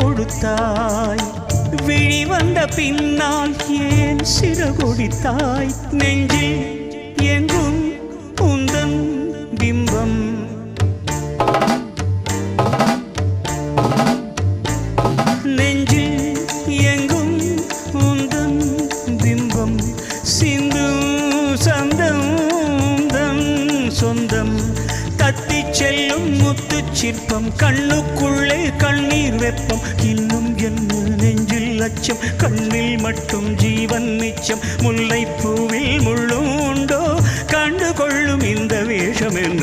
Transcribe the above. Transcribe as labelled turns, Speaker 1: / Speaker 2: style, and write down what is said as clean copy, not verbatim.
Speaker 1: கொடுத்தாய் விழி வந்த பின்னால் ஏன் சிறகொடித்தாய் நெஞ்சில் எங்கும் உந்தன் பிம்பம் நெஞ்சில் எங்கும் உந்தன் பிம்பம் சிந்தும் சந்தம் தன் சொந்தம் தத்தி செல்லும் முத்து சிற்பம் கண்ணுக்குள்ளே கண்ணீர் வெப்பம் இன்னும் என்ன நெஞ்சில் அச்சம் கண்ணில் மட்டும் ஜீவன் மிச்சம் முல்லை பூவில் முள்ளும் உண்டோ கண்டு கொள்ளும் இந்த வேஷம் என்ன